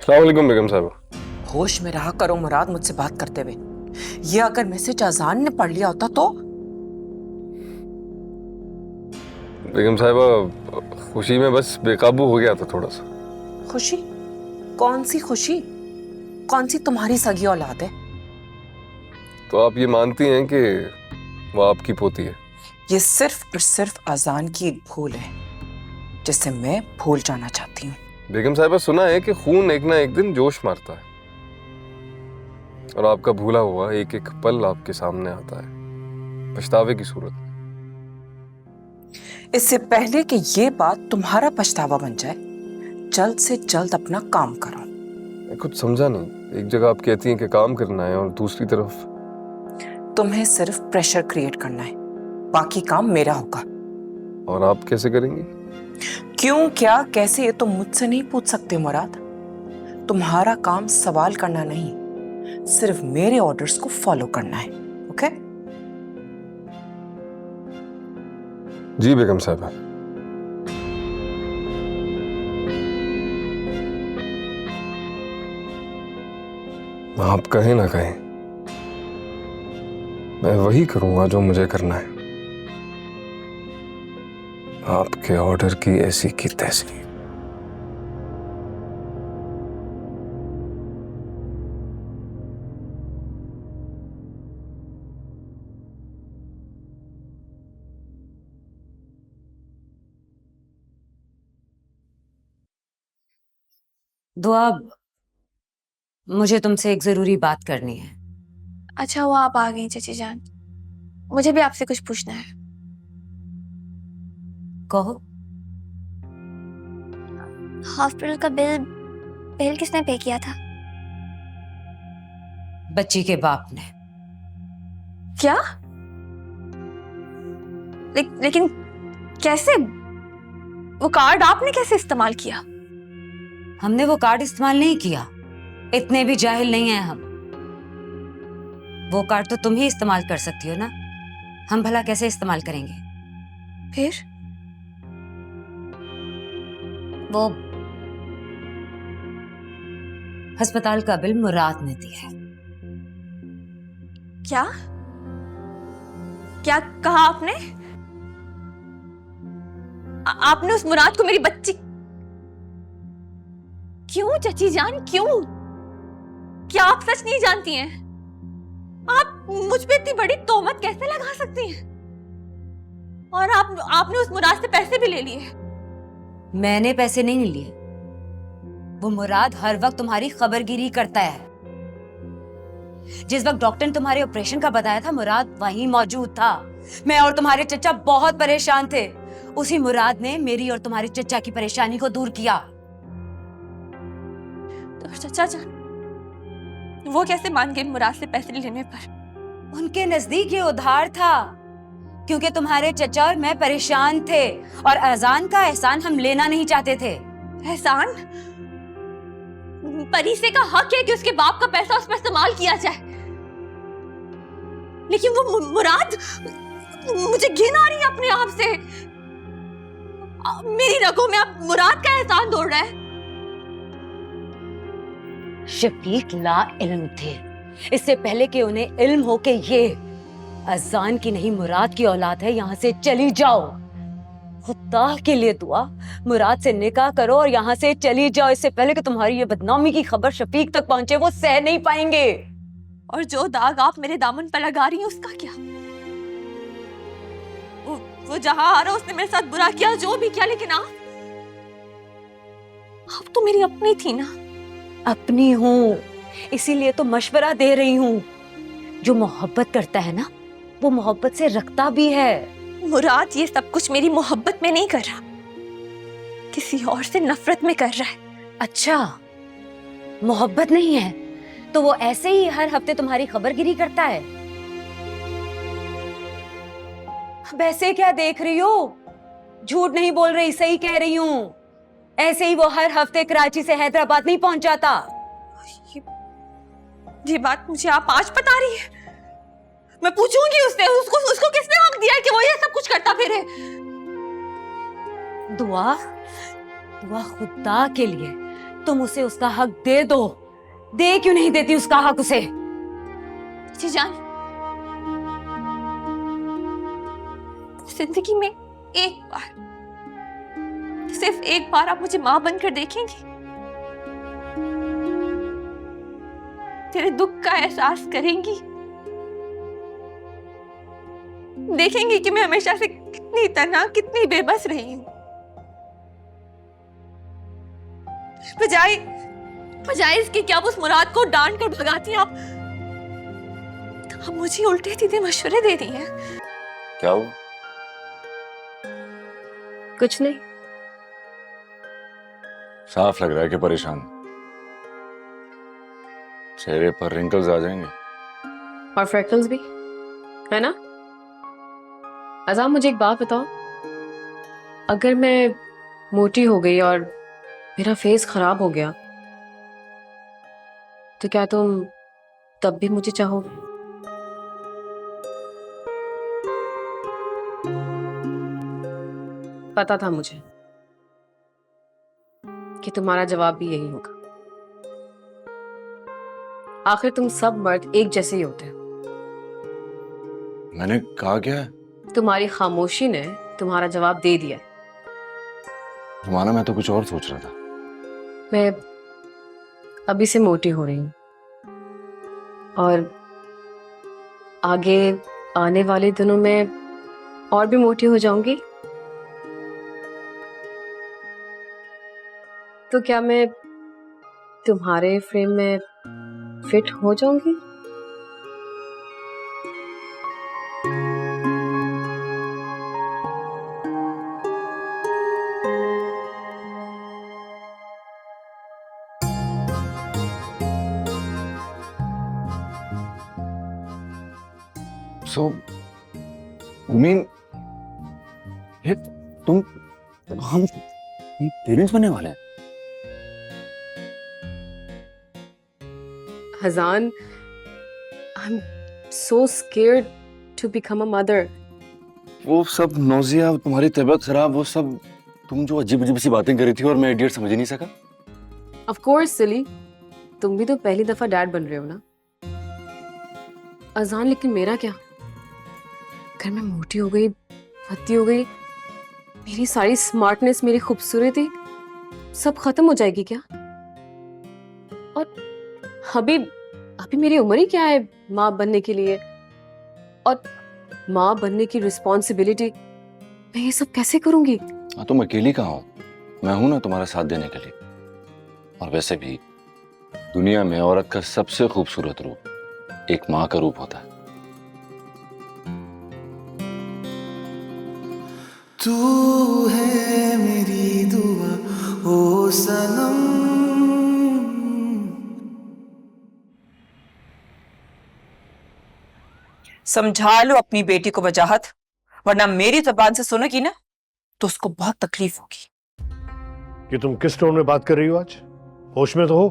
अस्सलाम वालेकुम बेगम साहब। होश में रहा करो मुराद मुझसे बात करते हुए। ये अगर मैसेज अजान ने पढ़ लिया होता तो। बेगम साहिबा, खुशी में बस बेकाबू हो गया था थोड़ा सा। खुशी? कौन सी खुशी? कौन सी तुम्हारी सगी औलाद है? तो आप ये मानती हैं कि वो आपकी पोती है? ये सिर्फ और सिर्फ अजान की एक भूल है जिसे मैं भूल जाना चाहती हूँ। बेगम साहिबा, सुना है कि खून एक ना एक दिन जोश मारता है और आपका भूला हुआ एक एक पल आपके सामने आता है पछतावे की सूरत में। इससे पहले कि ये बात तुम्हारा पछतावा बन जाए, जल्द से जल्द अपना काम करो। मैं कुछ समझा नहीं। एक जगह आप कहती हैं कि काम करना है और दूसरी तरफ तुम्हें सिर्फ प्रेशर क्रिएट करना है, बाकी काम मेरा होगा। और आप कैसे करेंगी? क्यों, क्या, कैसे, ये तुम मुझसे नहीं पूछ सकते मुराद। तुम्हारा काम सवाल करना नहीं, सिर्फ मेरे ऑर्डर्स को फॉलो करना है। ओके? जी बेगम साहिबा। आप कहें ना कहें, मैं वही करूंगा जो मुझे करना है। आपके ऑर्डर की ऐसी की तैसी। दुआ, मुझे तुमसे एक जरूरी बात करनी है। अच्छा हुआ आप आ गई चाची जान, मुझे भी आपसे कुछ पूछना है। कहो। हॉस्पिटल का बिल बिल किसने पे किया था? बच्ची के बाप ने। क्या? लेकिन कैसे? वो कार्ड आपने कैसे इस्तेमाल किया? हमने वो कार्ड इस्तेमाल नहीं किया, इतने भी जाहिल नहीं हैं हम। वो कार्ड तो तुम ही इस्तेमाल कर सकती हो ना, हम भला कैसे इस्तेमाल करेंगे? फिर वो अस्पताल का बिल मुराद ने दिया है। क्या क्या कहा आपने? आपने उस मुराद को मेरी बच्ची? क्यों चाची जान, क्यों? क्या आप सच नहीं जानती हैं? आप मुझ पे इतनी बड़ी तोहमत कैसे लगा सकती हैं? और आपने उस मुराद से पैसे भी ले लिए। मैंने पैसे नहीं लिए, वो मुराद हर वक्त तुम्हारी खबरगिरी करता है। जिस वक्त डॉक्टर ने तुम्हारे ऑपरेशन का बताया था, मुराद वहीं मौजूद था। मैं और तुम्हारे चचा बहुत परेशान थे। उसी मुराद ने मेरी और तुम्हारे चचा की परेशानी को दूर किया। तो चचा जान वो कैसे मान गए मुराद से पैसे लेने पर? उनके नजदीक ये उधार था, क्योंकि तुम्हारे चचा और मैं परेशान थे और अजान का एहसान हम लेना नहीं चाहते थे। एहसान? परीसे का हक है कि उसके बाप का पैसा उस पर इस्तेमाल किया जाए, लेकिन वो मुराद, मुझे घिन आ रही है अपने आप से। मेरी रगों में आप मुराद का एहसान दौड़ रहा है। शफीक ला इल्म थे, इससे पहले कि उन्हें इल्म हो कि ये अजान की नहीं मुराद की औलाद है। यहाँ से चली जाओ, खुदा के लिए दुआ, मुराद से निकाह करो और यहाँ से चली जाओ, इससे पहले कि तुम्हारी ये बदनामी की खबर शफीक तक पहुंचे। वो सह नहीं पाएंगे। और जो दाग आप मेरे दामन पर लगा रही हैं उसका क्या? वो जहां आ रहा उसने मेरे साथ बुरा किया, जो भी किया, लेकिन आप तो मेरी अपनी थी ना। अपनी हूँ, इसीलिए तो मशवरा दे रही हूँ। जो मोहब्बत करता है ना, वो मोहब्बत से रखता भी है। मुराद ये सब कुछ मेरी मोहब्बत में नहीं कर रहा, किसी और से नफरत में कर रहा है। अच्छा, मोहब्बत नहीं है तो वो ऐसे ही हर हफ्ते तुम्हारी खबरगिरी करता है। वैसे क्या देख रही हो? झूठ नहीं बोल रही, सही कह रही हूँ। ऐसे ही वो हर हफ्ते कराची से हैदराबाद नहीं पहुंच जाता। ये बात मुझे आप आज बता रही है? मैं पूछूंगी उससे, उसको किसने हक दिया है कि वो ये सब कुछ करता फिरे? दुआ, दुआ खुदा के लिए तुम उसे उसका हक दे दो। दे क्यों नहीं देती उसका हक उसे? जीजान, जिंदगी में एक बार, सिर्फ एक बार आप मुझे मां बनकर देखेंगी? तेरे दुख का एहसास करेंगी? देखेंगी कि मैं हमेशा से कितनी तन्हा, कितनी बेबस रही हूं। बजाय इसके कि आप उस मुराद को डांट कर भगाती हैं, आप मुझे उल्टे सीधे मशवरे दे रही हैं। क्या हुआ? कुछ नहीं। साफ लग रहा है कि परेशान। चेहरे पर रिंकल्स आ जाएंगे। और फ्रेकल्स भी, है ना? अज़ाम, मुझे एक बात बताओ, अगर मैं मोटी हो गई और मेरा फेस खराब हो गया तो क्या तुम तब भी मुझे चाहोगे? पता था मुझे कि तुम्हारा जवाब भी यही होगा। आखिर तुम सब मर्द एक जैसे ही होते हो। मैंने कहा क्या है? तुम्हारी खामोशी ने तुम्हारा जवाब दे दिया। रुमाना, मैं तो कुछ और सोच रहा था। मैं अभी से मोटी हो रही हूँ और आगे आने वाले दिनों में और भी मोटी हो जाऊंगी। तो क्या मैं तुम्हारे फ्रेम में फिट हो जाऊंगी? So, you mean ये तुम हम पेरेंट्स बनने वाले हैं? हजान, I'm so scared to become a mother. वो सब नौजिया, तुम्हारी तबीयत खराब, वो सब तुम जो अजीब अजीब सी बातें कर रही थी और मैं इडियट समझ ही नहीं सका। Of course, सिली, तुम भी तो पहली दफा डैड बन रहे हो ना। अजान, लेकिन मेरा क्या? अगर मैं मोटी हो गई, भद्दी हो गई, मेरी सारी स्मार्टनेस, मेरी खूबसूरती सब खत्म हो जाएगी क्या? और अभी अभी मेरी उम्र ही क्या है माँ बनने के लिए? और माँ बनने की रिस्पॉन्सिबिलिटी मैं ये सब कैसे करूंगी? तुम अकेली कहाँ हो? मैं हूं ना तुम्हारा साथ देने के लिए। और वैसे भी दुनिया में औरत का सबसे खूबसूरत रूप एक माँ का रूप होता है। तू है मेरी दुआ ओ सनम। समझा लो अपनी बेटी को वजाहत, वरना मेरी जुबान से सुनेगी ना तो उसको बहुत तकलीफ होगी। कि तुम किस टोन में बात कर रही हो आज? होश में तो हो?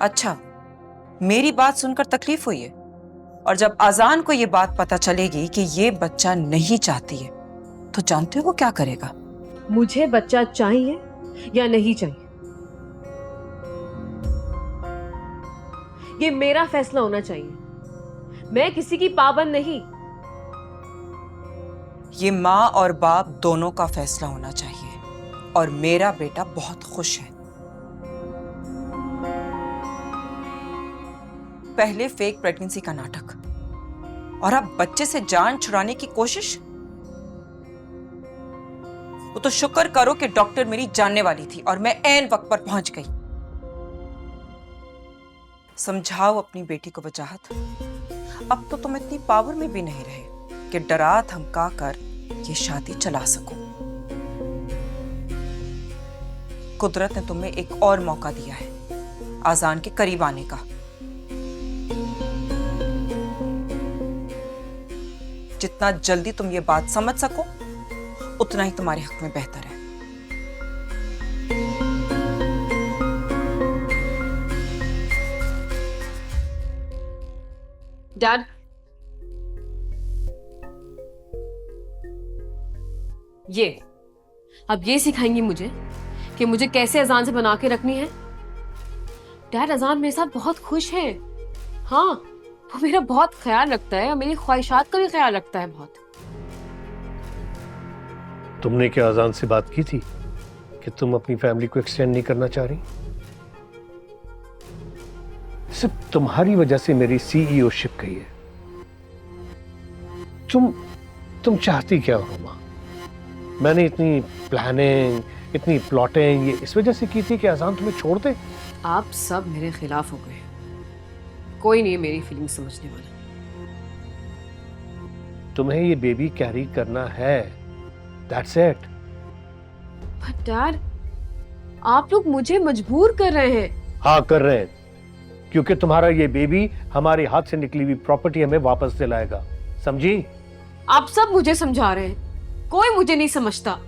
अच्छा, मेरी बात सुनकर तकलीफ हुई है, और जब अजान को ये बात पता चलेगी कि ये बच्चा नहीं चाहती है तो जानते हो वो क्या करेगा? मुझे बच्चा चाहिए या नहीं चाहिए, ये मेरा फैसला होना चाहिए। मैं किसी की पाबंद नहीं। ये माँ और बाप दोनों का फैसला होना चाहिए, और मेरा बेटा बहुत खुश है। पहले फेक प्रेगनेंसी का नाटक, और अब बच्चे से जान छुड़ाने की कोशिश। वो तो शुक्र करो कि डॉक्टर मेरी जानने वाली थी और मैं ऐन वक्त पर पहुंच गई। समझाओ अपनी बेटी को वजाहत, अब तो तुम इतनी पावर में भी नहीं रहे कि डरा धमका कर ये शादी चला सको। कुदरत ने तुम्हें एक और मौका दिया है आजान के करीब आने का। जितना जल्दी तुम ये बात समझ सको उतना ही तुम्हारे हक में बेहतर है। डैड, ये अब ये सिखाएंगी मुझे कि मुझे कैसे अजान से बना के रखनी है। डैड अजान मेरे साथ बहुत खुश है। हाँ, वो मेरा बहुत ख्याल रखता है और मेरी ख्वाहिशात का भी ख्याल रखता है बहुत। तुमने क्या अजान से बात की थी कि तुम अपनी फैमिली को एक्सटेंड नहीं करना चाह रही? सिर्फ तुम्हारी वजह से मेरी सीईओशिप गई है। तुम चाहती क्या हो रोमा? मैंने इतनी प्लानिंग, इतनी प्लॉटिंग ये इस वजह से की थी कि अजान तुम्हें छोड़ दे। आप सब मेरे खिलाफ हो गए। कोई नहीं है मेरी फीलिंग समझने वाला। तुम्हें ये बेबी कैरी करना है, दैट्स इट। बट डैड, आप लोग मुझे मजबूर कर रहे हैं। हाँ कर रहे हैं, क्योंकि तुम्हारा ये बेबी हमारे हाथ से निकली हुई प्रॉपर्टी हमें वापस दिलाएगा, समझी? आप सब मुझे समझा रहे हैं, कोई मुझे नहीं समझता।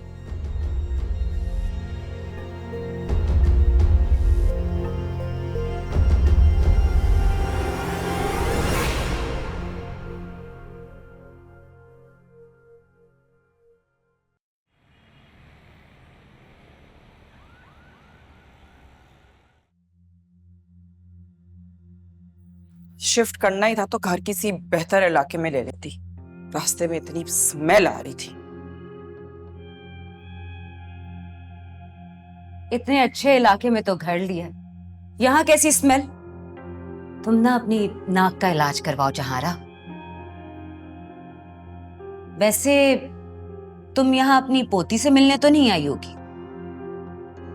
शिफ्ट करना ही था तो घर किसी बेहतर इलाके में ले लेती। रास्ते में इतनी स्मेल आ रही थी। इतने अच्छे इलाके में तो घर लिया, यहाँ कैसी स्मेल? तुम ना अपनी नाक का इलाज करवाओ जहारा। वैसे तुम यहाँ अपनी पोती से मिलने तो नहीं आई होगी?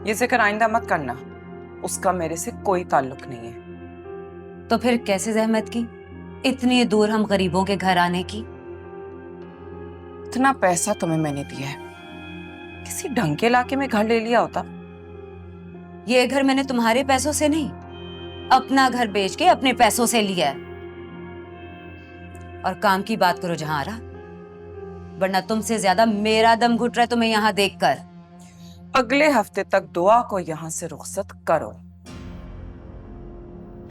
ये जिक्र आइंदा मत करना, उसका मेरे से कोई ताल्लुक नहीं है। तो फिर कैसे जहमत की इतनी दूर हम गरीबों के घर आने की? इतना पैसा तुम्हें मैंने दिया है, किसी ढंग के इलाके में घर ले लिया होता। ये घर मैंने तुम्हारे पैसों से नहीं, अपना घर बेच के अपने पैसों से लिया है। और काम की बात करो जहारा, वरना तुमसे ज्यादा मेरा दम घुट रहा है तुम्हें यहाँ देखकर। अगले हफ्ते तक दुआ को यहाँ से रुखसत करो।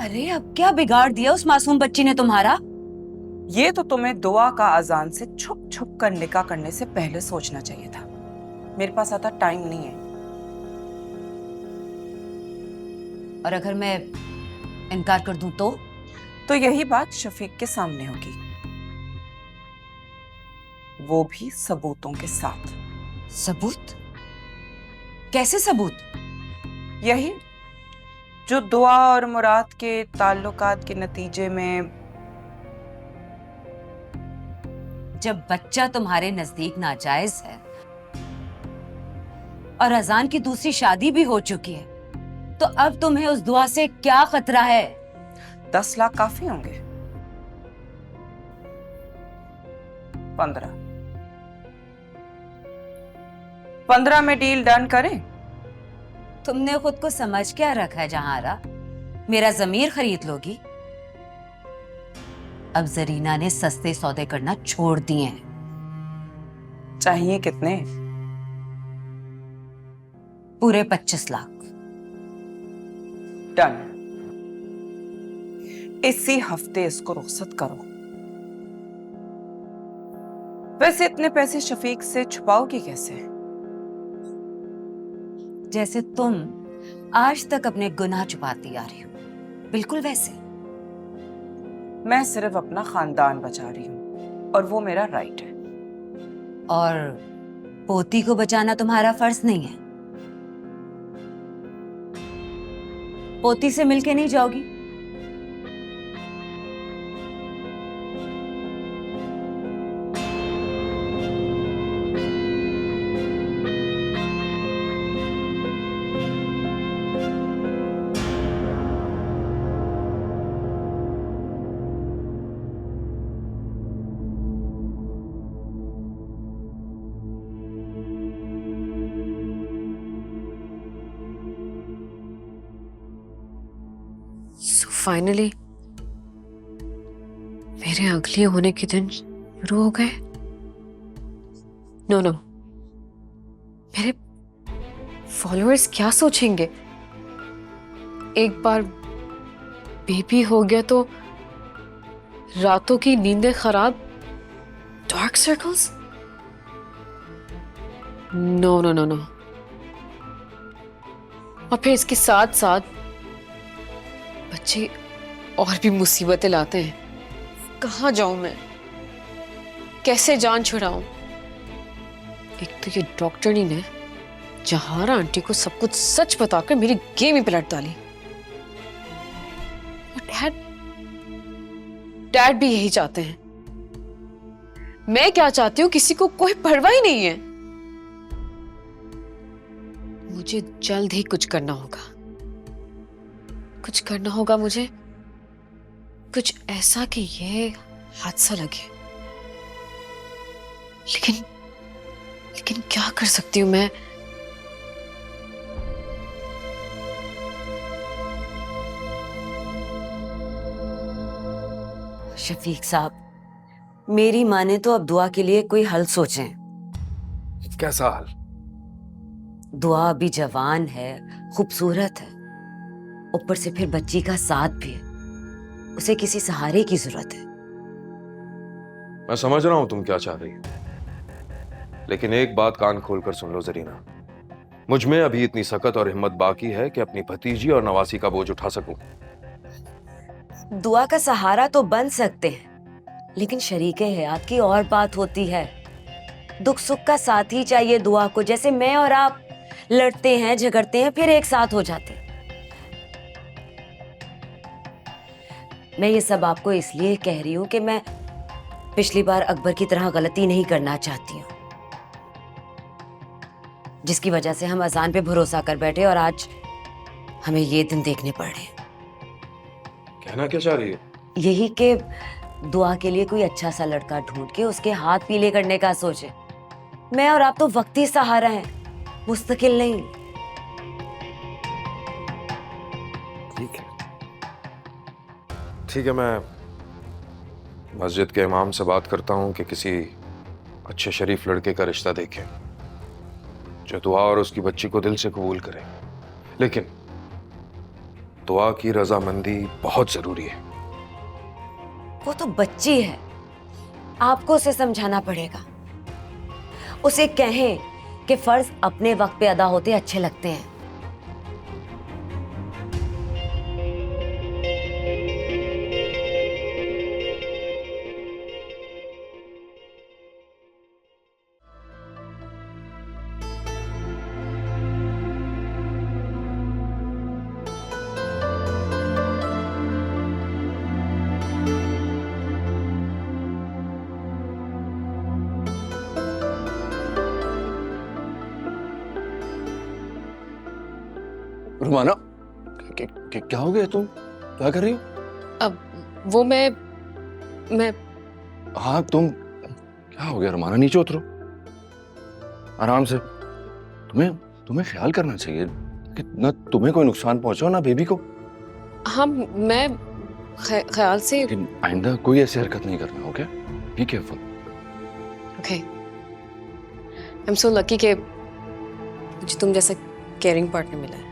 अरे अब क्या बिगाड़ दिया उस मासूम बच्ची ने तुम्हारा? ये तो तुम्हें दुआ का अजान से छुप छुप कर निकाह करने से पहले सोचना चाहिए था। मेरे पास आता टाइम नहीं है। और अगर मैं इनकार कर दूं तो यही बात शफीक के सामने होगी, वो भी सबूतों के साथ। सबूत? कैसे सबूत? यही जो दुआ और मुराद के ताल्लुकात के नतीजे में जब बच्चा तुम्हारे नजदीक नाजायज है और अजान की दूसरी शादी भी हो चुकी है, तो अब तुम्हें उस दुआ से क्या खतरा है? 10 लाख काफी होंगे। 15 में डील डन करें? तुमने खुद को समझ क्या रखा है जहारा? मेरा जमीर खरीद लोगी? अब जरीना ने सस्ते सौदे करना छोड़ दिए हैं। चाहिए कितने? पूरे 25 लाख। डन। इसी हफ्ते इसको रुखसत करो। वैसे इतने पैसे शफीक से छुपाओगी कैसे? जैसे तुम आज तक अपने गुनाह छुपाती आ रही हो, बिल्कुल वैसे। मैं सिर्फ अपना खानदान बचा रही हूँ और वो मेरा राइट है। और पोती को बचाना तुम्हारा फर्ज नहीं है? पोती से मिलके नहीं जाओगी? फाइनली मेरे अगले होने के दिन शुरू हो गए। नो, मेरे फॉलोअर्स क्या सोचेंगे? एक बार बेबी हो गया तो रातों की नींदें खराब, डार्क सर्कल्स। नो, और फिर इसके साथ साथ बच्चे और भी मुसीबतें लाते हैं। कहाँ जाऊं मैं, कैसे जान छुड़ाऊं? एक तो ये डॉक्टरनी ने जहारा आंटी को सब कुछ सच बताकर मेरी गेम ही पलट डाली। और डैड भी यही चाहते हैं। मैं क्या चाहती हूँ, किसी को कोई परवाह ही नहीं है। मुझे जल्द ही कुछ करना होगा, कुछ करना होगा मुझे, कुछ ऐसा कि ये हादसा लगे। लेकिन क्या कर सकती हूँ मैं? शफीक साहब, मेरी माने तो अब दुआ के लिए कोई हल सोचें। कैसा हाल? दुआ अभी जवान है, खूबसूरत है, ऊपर से फिर बच्ची का साथ भी है। उसे किसी सहारे की जरूरत है। मैं समझ रहा हूं तुम क्या चाह रही हो, लेकिन एक बात कान खोलकर सुन लो जरीना। मुझ में अभी इतनी सकत और हिम्मत बाकी है कि अपनी भतीजी और नवासी का बोझ उठा सकूं। दुआ का सहारा तो बन सकते हैं, लेकिन शरीके हयात की और बात होती है। दुख सुख का साथ ही चाहिए दुआ को। जैसे मैं और आप लड़ते हैं, झगड़ते हैं, फिर एक साथ हो जाते हैं। मैं ये सब आपको इसलिए कह रही हूं कि मैं पिछली बार अकबर की तरह गलती नहीं करना चाहती हूं, जिसकी वजह से हम अजान पे भरोसा कर बैठे और आज हमें ये दिन देखने पड़े। कहना क्या चाह रही है? यही कि दुआ के लिए कोई अच्छा सा लड़का ढूंढ के उसके हाथ पीले करने का सोचे। मैं और आप तो वक्ती सहारा हैं, मुस्तकिल नहीं। ठीक है, मैं मस्जिद के इमाम से बात करता हूं कि किसी अच्छे शरीफ लड़के का रिश्ता देखें जो दुआ और उसकी बच्ची को दिल से कबूल करे। लेकिन दुआ की रजामंदी बहुत जरूरी है। वो तो बच्ची है, आपको उसे समझाना पड़ेगा। उसे कहें कि फर्ज अपने वक्त पे अदा होते अच्छे लगते हैं। रुमाना, क्या हो गया? तुम क्या कर रही हो? अब वो मैं हाँ, तुम क्या हो गया रुमाना? नीचे उतरो, आराम से। तुम्हें ख्याल करना चाहिए कि ना तुम्हें कोई नुकसान पहुंचाओ ना बेबी को। हाँ, मैं ख्याल से। लेकिन आइंदा कोई ऐसी हरकत नहीं करना, okay? Be careful. Okay, I am so lucky कि मुझे तुम जैसा केयरिंग पार्टनर मिला है।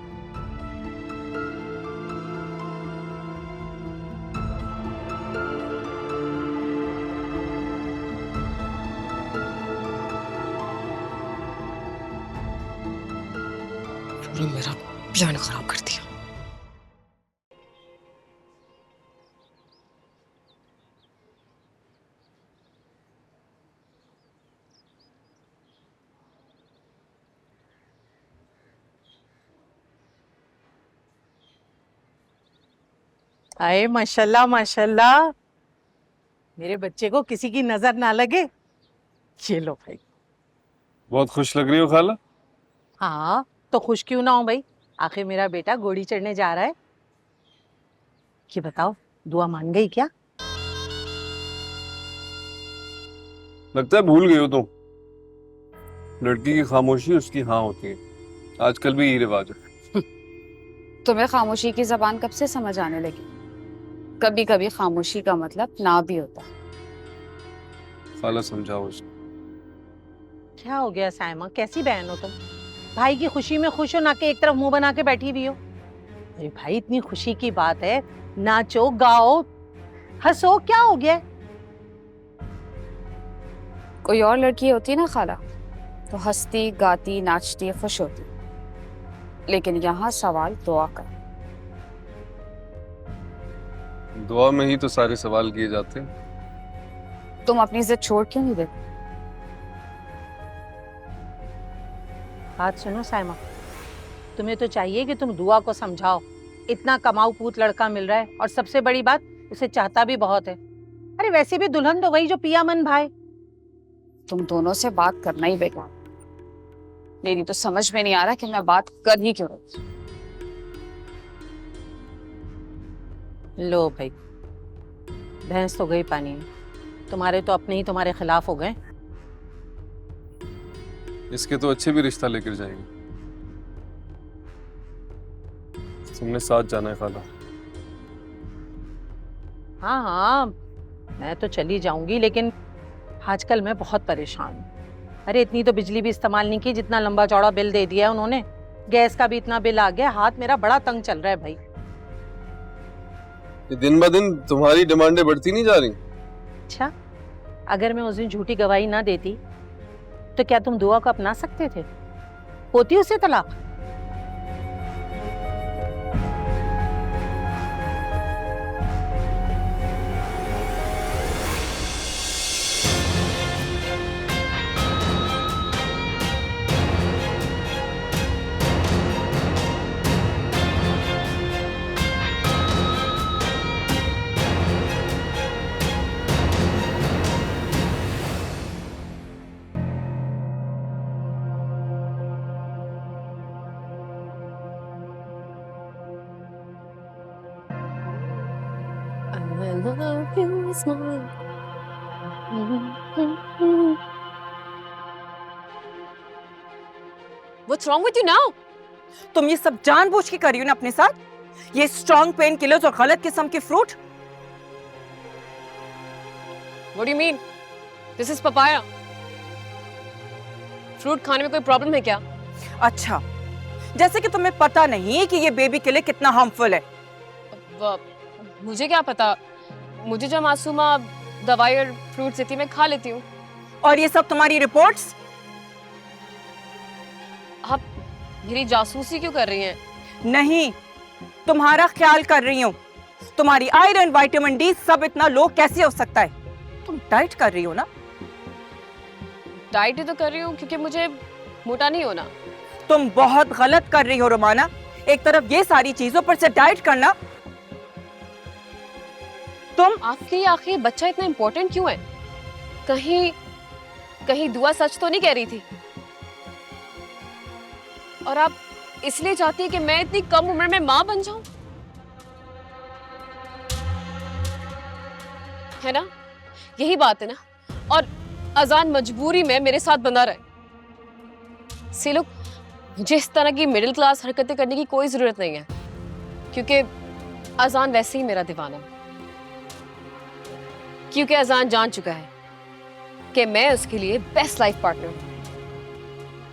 तुमने मेरा प्लान खराब कर दिया। आए माशाल्लाह माशाल्लाह, मेरे बच्चे को किसी की नजर ना लगे। ये लो भाई। बहुत खुश लग रही हो खाला। हाँ तो खुश क्यों ना हो भाई, आखिर मेरा बेटा घोड़ी चढ़ने जा रहा है। ये बताओ, दुआ मान गई क्या? लगता है भूल गई हो तुम। लड़की की खामोशी उसकी हाँ होती है, आजकल भी यही रिवाज है। तुम्हें खामोशी की जबान कब से समझ आने लगी? कभी कभी खामोशी का मतलब ना भी होता। खाला समझाओ उसको। क्या हो गया साइमा, कैसी बहन हो तुम? भाई की खुशी में खुश हो ना कि एक तरफ मुंह बना के बैठी हुई हो। अरे भाई, इतनी खुशी की बात है, नाचो गाओ हंसो, क्या हो गया? कोई और लड़की होती ना खाला तो हंसती गाती नाचती खुश होती। लेकिन यहाँ सवाल दुआ का। दुआ में ही तो सारे सवाल किए जाते हैं। तुम अपनी इज्जत छोड़ क्यों नहीं देते? बात सुनो साइमा, तुम्हें तो चाहिए कि तुम दुआ को समझाओ। इतना कमाऊ पूत लड़का मिल रहा है और सबसे बड़ी बात उसे चाहता भी बहुत है। अरे वैसे भी दुल्हन तो वही जो पिया मन भाई। तुम दोनों से बात करना ही बेकार। मेरी तो समझ में नहीं आ रहा कि मैं बात कर ही क्यों रही। लो भाई, भैंस तो गई पानी में, तुम्हारे तो अपने ही तुम्हारे खिलाफ हो गए। इसके तो अच्छे भी रिश्ता लेकर जाएंगे। तुमने साथ जाना है खाला। हाँ हाँ, मैं तो चली जाऊंगी, लेकिन आजकल मैं बहुत परेशान हूँ। अरे इतनी तो बिजली भी इस्तेमाल नहीं की जितना लंबा चौड़ा बिल दे दिया है उन्होंने। गैस का भी इतना बिल आ गया, हाथ मेरा बड़ा तंग चल रहा है भाई। ये दिन ब दिन तुम्हारी डिमांडें बढ़ती नहीं जा रही? अच्छा, अगर मैं उस दिन झूठी गवाही ना देती तो क्या तुम दुआ को अपना सकते थे? होती उसे तलाक? What's wrong with you now? तुम ये सब जानबूझ के कर रही हो ना अपने साथ? ये स्ट्रॉन्ग पेन किलर्स और गलत किस्म के fruit. What do you mean? This is papaya. Fruit खाने में कोई प्रॉब्लम है क्या? अच्छा, जैसे कि तुम्हें पता नहीं कि ये बेबी के लिए कितना हार्मफुल है। मुझे क्या पता? मुझे जो मासूमा दवाई और फ्रूट्स देती मैं खा लेती हूँ। और ये सब तुम्हारी रिपोर्ट्स? आप मेरी जासूसी क्यों कर रही हैं? नहीं, तुम्हारा ख्याल कर रही हूँ। तुम्हारी आयरन, विटामिन डी सब इतना लो कैसे हो सकता है? तुम डाइट कर रही हो ना? डाइट ही तो कर रही हूँ क्योंकि मुझे मोटा नहीं होना। तुम बहुत गलत कर रही हो रोमाना। एक तरफ ये सारी चीजों पर से डाइट करना। तुम आपके लिए आखिर बच्चा इतना इम्पोर्टेंट क्यों है? कहीं दुआ सच तो नहीं कह रही थी? और आप इसलिए चाहती है कि मैं इतनी कम उम्र में मां बन जाऊं? है ना? यही बात है ना? और अजान मजबूरी में मेरे साथ बंधा रहे। से लोग, मुझे इस तरह की मिडिल क्लास हरकतें करने की कोई जरूरत नहीं है, क्योंकि अजान वैसे ही मेरा दीवाना है। क्योंकि अजान जान चुका है कि मैं उसके लिए बेस्ट लाइफ पार्टनर हूं।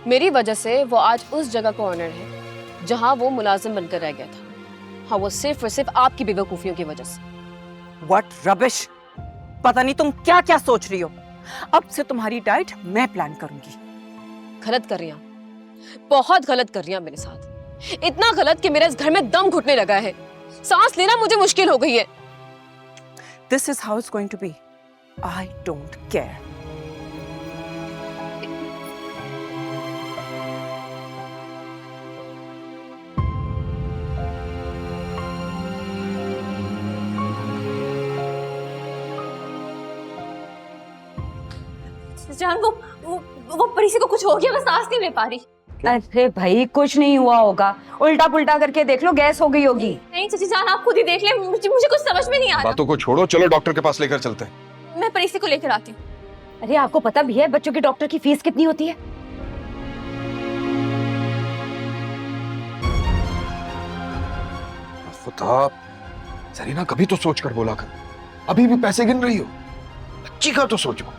मेरी वजह से वो आज उस जगह का ऑनर है जहां वो मुलाजिम बनकर रह गया था। हाँ, वो सिर्फ और सिर्फ आपकी बेवकूफियों की वजह से। What rubbish! पता नहीं तुम क्या क्या सोच रही हो। अब से तुम्हारी डाइट मैं प्लान करूंगी। गलत कर रही हैं, बहुत गलत कर रही हैं मेरे साथ। इतना गलत कि मेरे इस घर में दम घुटने लगा है। सांस लेना मुझे मुश्किल हो गई है। This is how it's going to be. I don't care. जान, वो परीसी को कुछ हो गया, मैं सांस नहीं ले पा रही। अरे भाई कुछ नहीं हुआ होगा, उल्टा पुल्टा करके देख लो, गैस हो गई होगी। नहीं चाची जान, आप खुद ही देख ले, मुझे कुछ समझ में नहीं आ रहा। बातों को छोड़ो, चलो डॉक्टर के पास लेकर चलते हैं। मैं परीसी को लेकर आती हूँ। अरे आपको पता भी है बच्चों की डॉक्टर की फीस कितनी होती है? खुदा, सरीना कभी तो सोच कर बोला कर। अभी भी पैसे गिन रही हो? बच्ची का तो सोचो।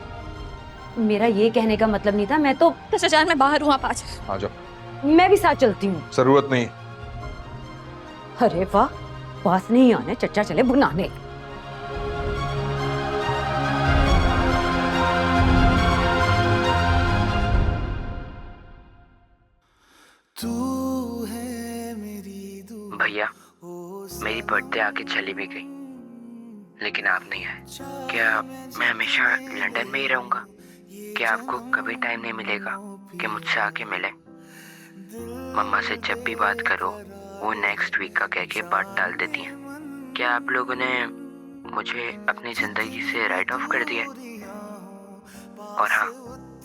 मेरा ये कहने का मतलब नहीं था, मैं तो चाचा जान मैं बाहर हूँ, आप आ जाओ। आ जाओ। मैं भी साथ चलती हूँ। जरूरत नहीं। अरे वाह, पास नहीं आने, चच्चा चले बुलाने। तू है भैया, मेरी बर्थडे आके चली भी गई, लेकिन आप नहीं आए। क्या मैं हमेशा लंदन में ही रहूंगा? क्या आपको कभी टाइम नहीं मिलेगा कि मुझसे आके मिले? मम्मा से जब भी बात करो वो नेक्स्ट वीक का कह के बात टाल देती हैं। क्या आप लोगों ने मुझे अपनी जिंदगी से राइट ऑफ कर दिया? और हाँ,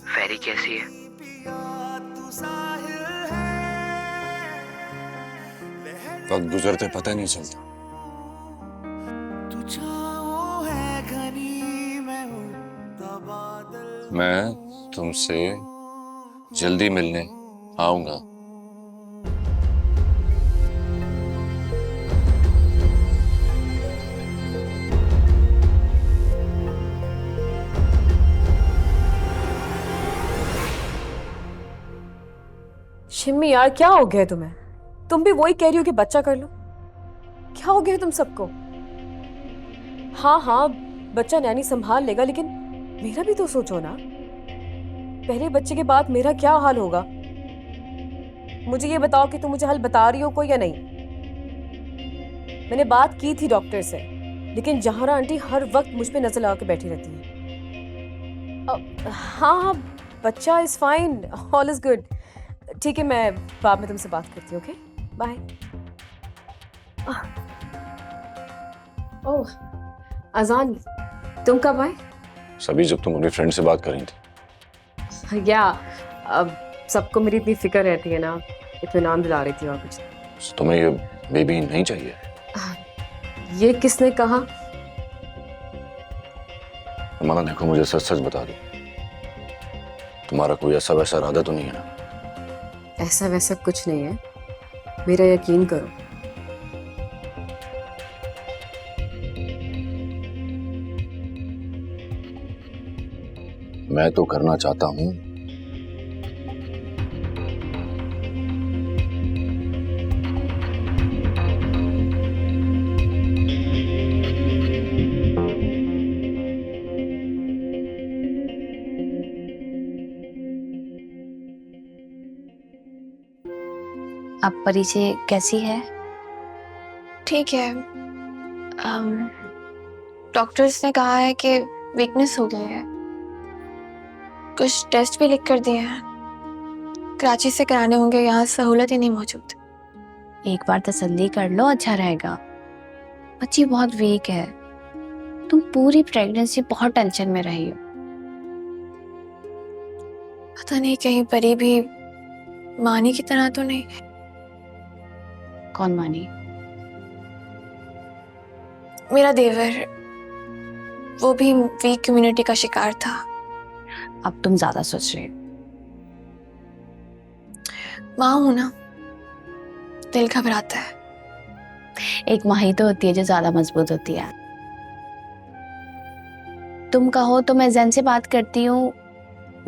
फेरी कैसी है? वक्त गुजरते पता नहीं चलता। मैं तुमसे जल्दी मिलने आऊंगा। शिम्मी यार, क्या हो गया तुम्हें? तुम भी वही कह रही हो कि बच्चा कर लो। क्या हो गया तुम सबको? हाँ हाँ, बच्चा नैनी संभाल लेगा, लेकिन मेरा भी तो सोचो ना। पहले बच्चे के बाद मेरा क्या हाल होगा? मुझे ये बताओ कि तुम मुझे हल बता रही हो कोई या नहीं। मैंने बात की थी डॉक्टर से, लेकिन जहारा आंटी हर वक्त मुझ पे नजर लगा के बैठी रहती है। हाँ हाँ, बच्चा is fine, all is good. ठीक है, मैं बाद में तुमसे बात करती हूँ। Okay, bye. ओह अजान, तुम कब आए? सभी जब तुम अपनी फ्रेंड से बात कर रही थी। या अब सबको मेरी इतनी फिक्र रहती है ना, इत्मीनान दिला रही थी और कुछ। तुम्हें ये बेबी नहीं चाहिए? ये किसने कहा? माना देखो, मुझे सच सच बता दो, तुम्हारा कोई ऐसा वैसा इरादा तो नहीं है ना? ऐसा वैसा कुछ नहीं है, मेरा यकीन करो। मैं तो करना चाहता हूं। अब परिचय कैसी है? ठीक है। डॉक्टर्स ने कहा है कि वीकनेस हो गई है। कुछ टेस्ट भी लिख कर दिए हैं, कराची से कराने होंगे, यहाँ सहूलत ही नहीं मौजूद। एक बार तसल्ली कर लो, अच्छा रहेगा। बच्ची बहुत वीक है, तुम पूरी प्रेगनेंसी बहुत टेंशन में रही हो। पता नहीं कहीं परी भी मानी की तरह तो नहीं। कौन मानी? मेरा देवर, वो भी वीक कम्युनिटी का शिकार था। अब तुम ज्यादा सोच रहे हो। माँ हूं ना, दिल घबराता है। एक माँ ही तो होती है जो ज्यादा मजबूत होती है। तुम कहो तो मैं जैन से बात करती हूँ,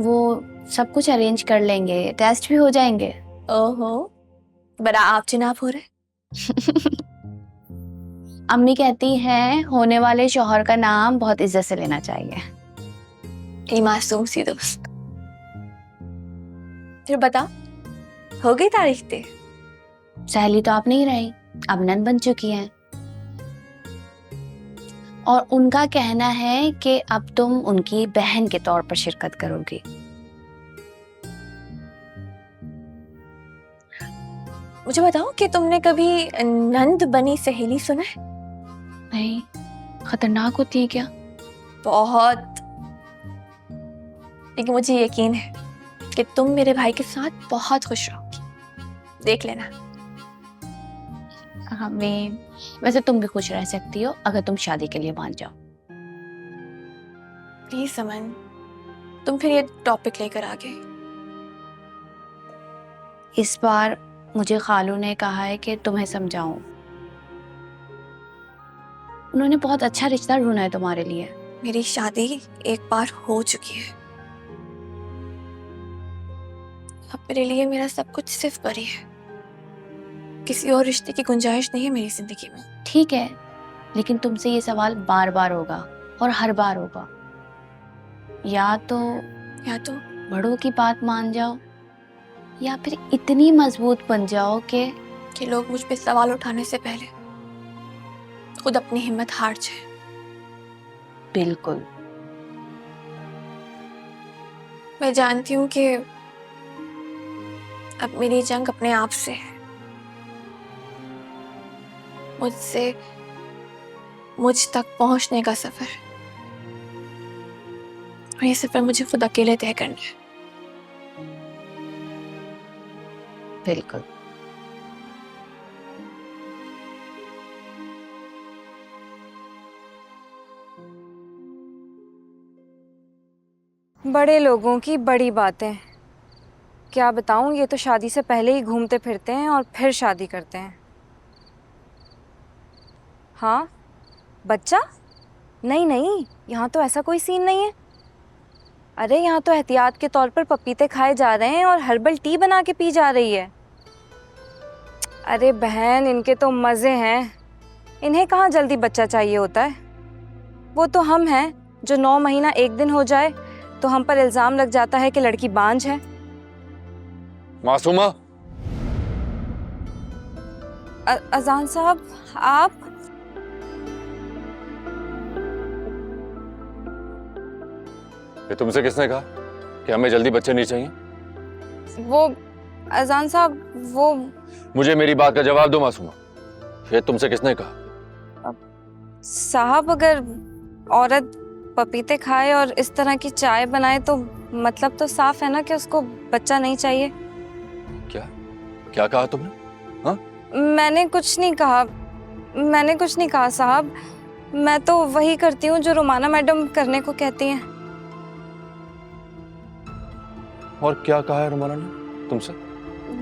वो सब कुछ अरेंज कर लेंगे, टेस्ट भी हो जाएंगे। ओहो, बड़ा आप जनाब हो रहे। अम्मी कहती हैं होने वाले शौहर का नाम बहुत इज्जत से लेना चाहिए। ये मासूम सी दोस्त। फिर बता, हो गई तारीख तय? सहेली तो आप नहीं रही, अब नन बन चुकी हैं। और उनका कहना है कि अब तुम उनकी बहन के तौर पर शिरकत करोगी। मुझे बताओ कि तुमने कभी नंद बनी सहेली सुना है? नहीं, खतरनाक होती है क्या? बहुत। लेकिन मुझे यकीन है कि तुम मेरे भाई के साथ बहुत खुश रहोगी, देख लेना। हमें वैसे तुम भी खुश रह सकती हो अगर तुम शादी के लिए मान जाओ। प्लीज समन, तुम फिर ये टॉपिक लेकर आ गए। इस बार मुझे खालू ने कहा है कि तुम्हें समझाऊं। उन्होंने बहुत अच्छा रिश्ता ढूंढा है तुम्हारे लिए। मेरी शादी एक बार हो चुकी है, अब मेरे लिए मेरा सब कुछ सिर्फ परी है। किसी और रिश्ते की गुंजाइश नहीं है मेरी जिंदगी में। ठीक है, लेकिन तुमसे ये सवाल बार बार होगा और हर बार होगा। या तो बड़ों की बात मान जाओ, या फिर इतनी मजबूत बन जाओ कि कि लोग मुझ पे सवाल उठाने से पहले खुद अपनी हिम्मत हार जाए। बिल्कुल। मैं जानती हूँ कि अब मेरी जंग अपने आप से है, मुझसे मुझ तक पहुंचने का सफर, और ये सफर मुझे खुद अकेले तय करना है। बिल्कुल। बड़े लोगों की बड़ी बातें, क्या बताऊं, ये तो शादी से पहले ही घूमते फिरते हैं और फिर शादी करते हैं। हाँ, बच्चा? नहीं नहीं, यहाँ तो ऐसा कोई सीन नहीं है। अरे यहाँ तो एहतियात के तौर पर पपीते खाए जा रहे हैं और हर्बल टी बना के पी जा रही है। अरे बहन, इनके तो मज़े हैं। इन्हें कहाँ जल्दी बच्चा चाहिए होता है। वो तो हम हैं जो 9 महीना 1 दिन हो जाए तो हम पर इल्ज़ाम लग जाता है कि लड़की बांझ है। मासूमा, अजान साहब, आप? ये तुमसे किसने कहा कि हमें जल्दी बच्चे नहीं चाहिए? वो अजान साहब, वो मुझे मेरी बात का जवाब दो मासूमा। ये तुमसे किसने कहा? साहब, अगर औरत पपीते खाए और इस तरह की चाय बनाए तो मतलब तो साफ है ना कि उसको बच्चा नहीं चाहिए। क्या क्या कहा तुमने? हाँ? मैंने कुछ नहीं कहा, मैंने कुछ नहीं कहा साहब। मैं तो वही करती हूँ जो रोमाना मैडम करने को कहती हैं। और क्या कहा है रोमाना ने तुमसे?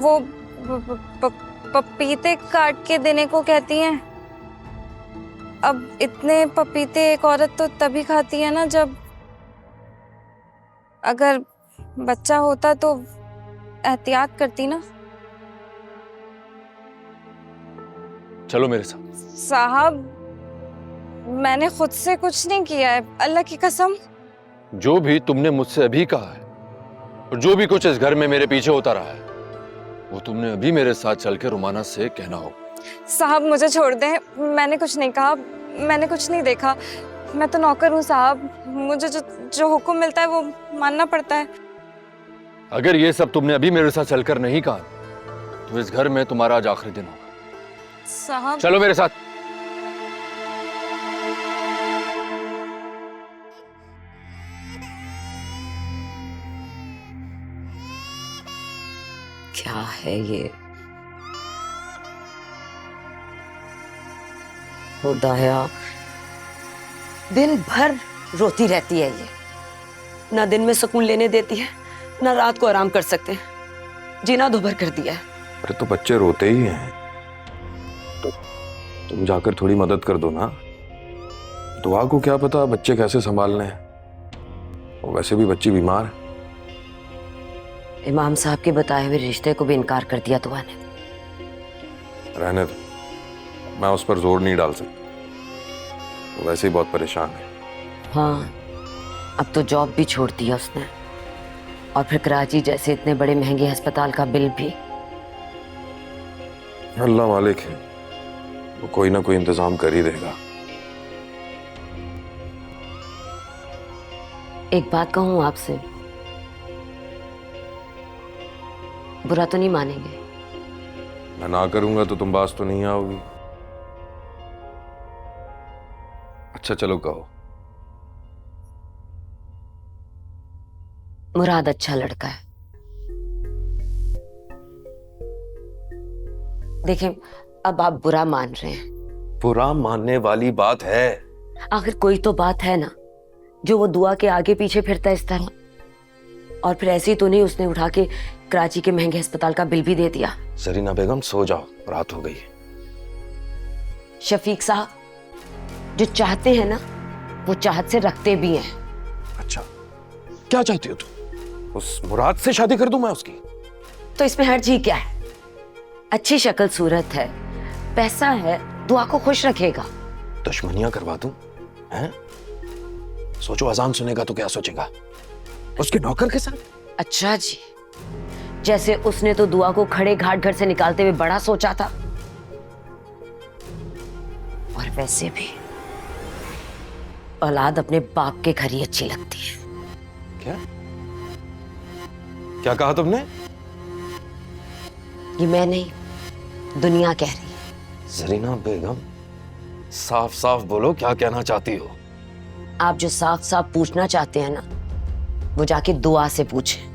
वो पपीते काट के देने को कहती हैं। अब इतने पपीते एक औरत तो तभी खाती है ना जब अगर बच्चा होता तो एहतियात करती ना। चलो मेरे साथ। साहब, मैंने खुद से कुछ नहीं किया है, अल्लाह की कसम। जो भी तुमने मुझसे अभी कहा है और जो भी कुछ इस घर में मेरे पीछे होता रहा है वो तुमने अभी मेरे साथ चल के रोमाना से कहना हो। साहब मुझे छोड़ दें, मैंने कुछ नहीं कहा, मैंने कुछ नहीं देखा। मैं तो नौकर हूँ साहब, मुझे जो हुक्म मिलता है वो मानना पड़ता है। अगर ये सब तुमने अभी मेरे साथ चलकर नहीं कहा तो इस घर में तुम्हारा आज आखिरी दिन होगा। साहब चलो मेरे साथ। क्या है ये? खुदाया, दिन भर रोती रहती है ये। ना दिन में सुकून लेने देती है, ना रात को आराम कर सकते हैं। जीना दोभर कर दिया है। अरे तो बच्चे रोते ही हैं तो तुम जाकर थोड़ी मदद कर दो ना। दुआ को क्या पता बच्चे कैसे संभालने हैं, और वैसे भी बच्ची बीमार है। इमाम साहब के बताए हुए रिश्ते को भी इनकार कर दिया दुआ ने। रहने दो, मैं उस पर जोर नहीं डाल सकता, वो वैसे ही बहुत परेशान है। हाँ, अब तो जॉब भी छोड़ दिया उसने, और फिर कराची जैसे इतने बड़े महंगे अस्पताल का बिल भी। अल्लाह मालिक है, वो कोई ना कोई इंतजाम कर ही देगा। एक बात कहूं आपसे, बुरा तो नहीं मानेंगे? मैं ना करूंगा तो तुम बाज तो नहीं आओगी। अच्छा चलो कहो। मुराद अच्छा लड़का है। देखें, अब आप बुरा मान रहे हैं। बुरा मानने वाली बात है? आखिर कोई तो बात है ना जो वो दुआ के आगे पीछे फिरता है इस तरह। और फिर ऐसे ही तो नहीं उसने उठा के कराची के महंगे अस्पताल का बिल भी दे दिया। जरीना बेगम सो जाओ, रात हो गई है। शफीक साहब, जो चाहते हैं ना वो चाहत से रखते भी हैं। अच्छा, क्या चाहती हो तुम? उस मुराद से शादी कर दूं मैं उसकी? तो इसमें हर्ज ही क्या है? अच्छी शक्ल सूरत है, पैसा है, दुआ को खुश रखेगा। दुश्मनियां करवा दूं? हैं? सोचो अजान सुनेगा तो क्या सोचेगा? उसके नौकर के साथ। अच्छा जी, जैसे उसने तो दुआ को खड़े घाट घर से निकालते हुए बड़ा सोचा था, वैसे भी औलाद अपने बाप के घर ही अच्छी लगती है। क्या क्या कहा तुमने? ये मैं नहीं, दुनिया कह रही है। जरीना बेगम, साफ साफ बोलो, क्या कहना चाहती हो? आप जो साफ साफ पूछना चाहते हैं ना, वो जाके दुआ से पूछें।